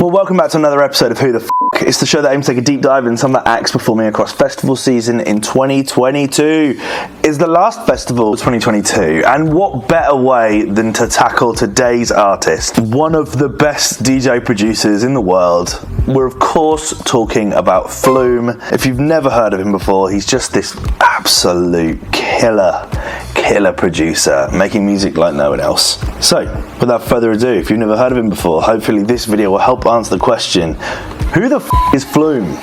Well, welcome back to another episode of Who the F***. It's the show that aims to take a deep dive in some of the acts performing across festival season in 2022. It's the last festival of 2022, and what better way than to tackle today's artist, one of the best DJ producers in the world. We're of course talking about Flume. If you've never heard of him before, he's just this absolute killer producer, making music like no one else. So, without further ado, if you've never heard of him before, hopefully this video will help answer the question, who the f*** is Flume?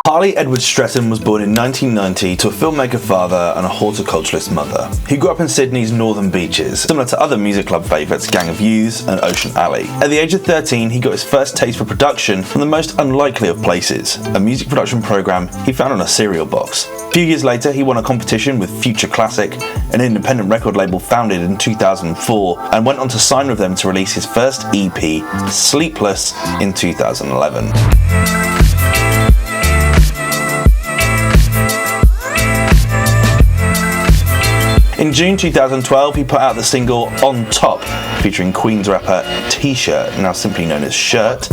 Harley Edward Stretton was born in 1990 to a filmmaker father and a horticulturalist mother. He grew up in Sydney's northern beaches, similar to other music club favourites Gang of Youths and Ocean Alley. At the age of 13, he got his first taste for production from the most unlikely of places, a music production programme he found on a cereal box. A few years later, he won a competition with Future Classic, an independent record label founded in 2004, and went on to sign with them to release his first EP, Sleepless, in 2011. In June 2012, he put out the single On Top, featuring Queen's rapper T-Shirt, now simply known as Shirt.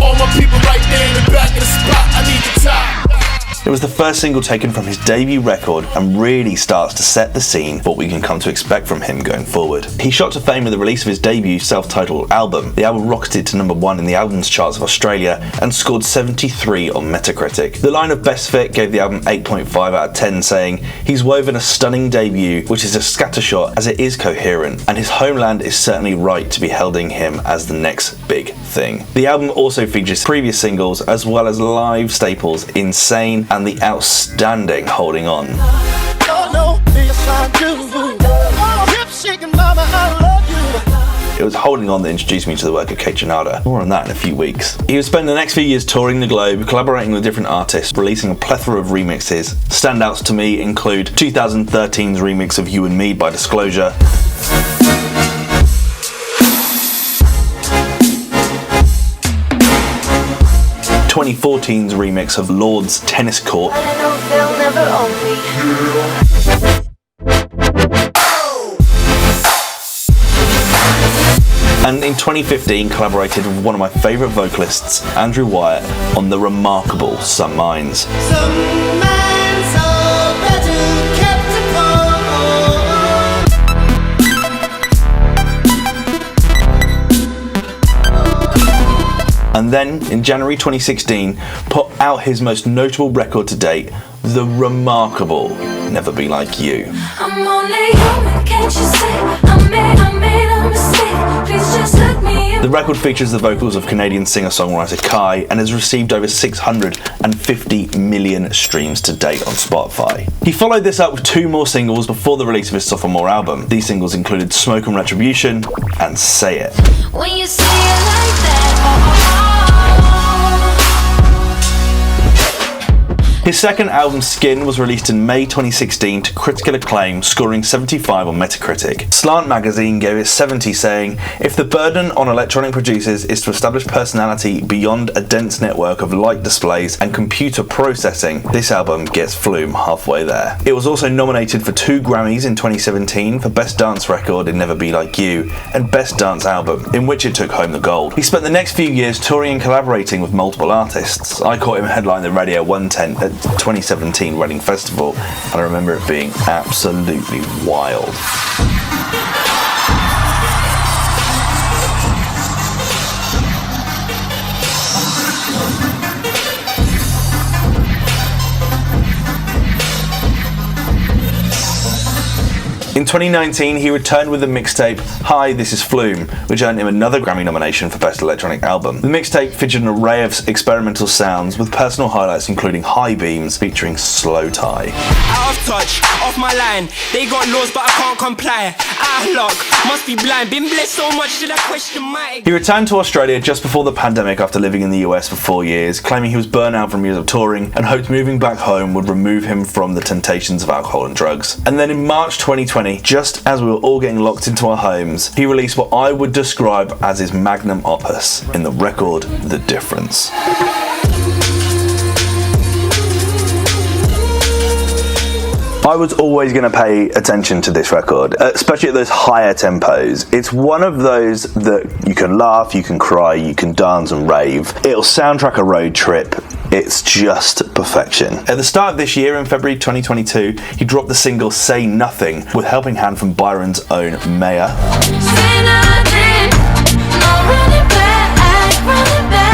All my people right there in the back of the spot, I need the top. It was the first single taken from his debut record and really starts to set the scene for what we can come to expect from him going forward. He shot to fame with the release of his debut self-titled album. The album rocketed to #1 in the albums charts of Australia and scored 73 on Metacritic. The line of Best Fit gave the album 8.5 out of 10, saying, "He's woven a stunning debut which is a scattershot as it is coherent, and his homeland is certainly right to be heralding him as the next big thing." The album also features previous singles as well as live staples Insane and the outstanding Holding On. It was Holding On that introduced me to the work of Kate Janada. More on that in a few weeks. He would spend the next few years touring the globe, collaborating with different artists, releasing a plethora of remixes. Standouts to me include 2013's remix of You and Me by Disclosure, 2014's remix of Lord's Tennis Court, and in 2015 collaborated with one of my favourite vocalists, Andrew Wyatt, on the remarkable Some Minds. And then, in January 2016, put out his most notable record to date, the remarkable Never Be Like You. I'm only human, can't you see? I made a mistake, please just let me in. The record features the vocals of Canadian singer-songwriter Kai and has received over 650 million streams to date on Spotify. He followed this up with 2 more singles before the release of his sophomore album. These singles included Smoke and Retribution and Say It. When you say it like that, His second album, Skin, was released in May 2016 to critical acclaim, scoring 75 on Metacritic. Slant magazine gave it 70, saying, "If the burden on electronic producers is to establish personality beyond a dense network of light displays and computer processing, this album gets Flume halfway there." It was also nominated for 2 Grammys in 2017 for Best Dance Record in Never Be Like You and Best Dance Album, in which it took home the gold. He spent the next few years touring and collaborating with multiple artists. I caught him headline the Radio 110 at 2017 Reading Festival, and I remember it being absolutely wild. In 2019, he returned with the mixtape Hi, This Is Flume, which earned him another Grammy nomination for Best Electronic Album. The mixtape featured an array of experimental sounds, with personal highlights including High Beams featuring Slow Tie. Out of touch, off my line, they got laws but I can't comply. I lock, must be blind, been blessed so much that I question my... He returned to Australia just before the pandemic after living in the US for 4 years, claiming he was burnt out from years of touring and hoped moving back home would remove him from the temptations of alcohol and drugs. And then in March 2020, just as we were all getting locked into our homes, he released what I would describe as his magnum opus in the record The Difference. I was always going to pay attention to this record, especially at those higher tempos. It's one of those that you can laugh, you can cry, you can dance and rave. It'll soundtrack a road trip. It's just perfection. At the start of this year, in February 2022, he dropped the single Say Nothing with helping hand from Byron's own Maya. Say nothing, no running back, running back.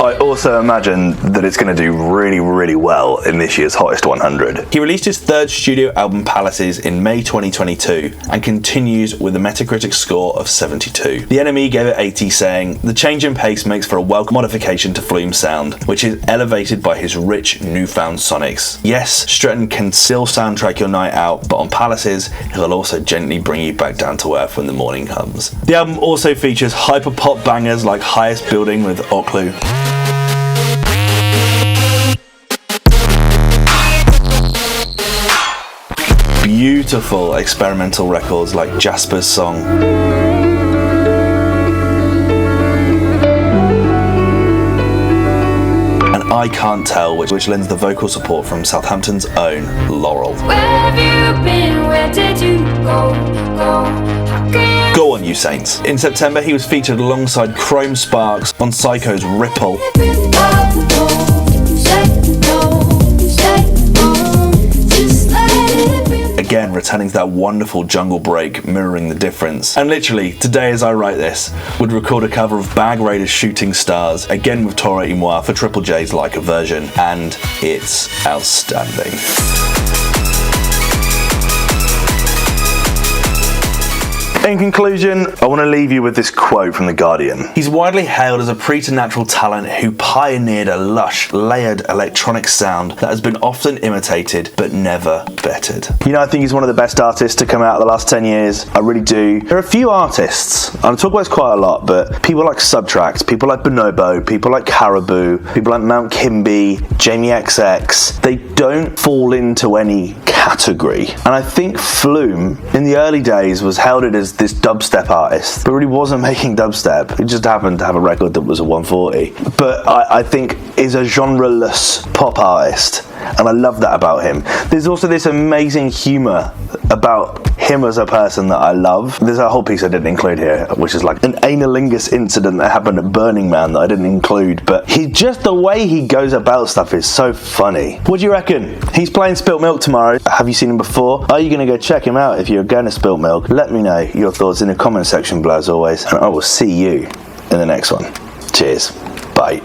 I also imagine that it's going to do really, really well in this year's Hottest 100. He released his third studio album Palaces in May 2022 and continues with a Metacritic score of 72. The NME gave it 80, saying, "The change in pace makes for a welcome modification to Flume's sound, which is elevated by his rich, newfound sonics. Yes, Stretton can still soundtrack your night out, but on Palaces, he'll also gently bring you back down to earth when the morning comes." The album also features hyper-pop bangers like Highest Building with Oklu, beautiful experimental records like Jasper's Song, and I Can't Tell, which lends the vocal support from Southampton's own Laurel. Where have you been? Where did you go? How can you Go on, you saints. In September, he was featured alongside Chrome Sparks on Psycho's Ripple, again returning to that wonderful jungle break, mirroring the difference. And literally, today as I write this, would record a cover of Bag Raiders' Shooting Stars, again with Torah et Moi for Triple J's Like a Version, and it's outstanding. In conclusion, I want to leave you with this quote from The Guardian. He's widely hailed as a preternatural talent who pioneered a lush, layered electronic sound that has been often imitated but never bettered. You know, I think he's one of the best artists to come out of the last 10 years. I really do. There are a few artists, and I talk about this quite a lot, but people like Subtract, people like Bonobo, people like Caribou, people like Mount Kimby, Jamie XX, they don't fall into any category. And I think Flume, in the early days, was heralded as this dubstep artist, but really wasn't making dubstep. He just happened to have a record that was a 140. But I think is a genre-less pop artist, and I love that about him. There's also this amazing humour about him as a person that I love. There's a whole piece I didn't include here, which is like an analingus incident that happened at Burning Man that I didn't include, but the way he goes about stuff is so funny. What do you reckon? He's playing Spilt Milk tomorrow. Have you seen him before? Are you going to go check him out if you're going to Spilt Milk? Let me know your thoughts in the comment section below as always, and I will see you in the next one. Cheers. Bye.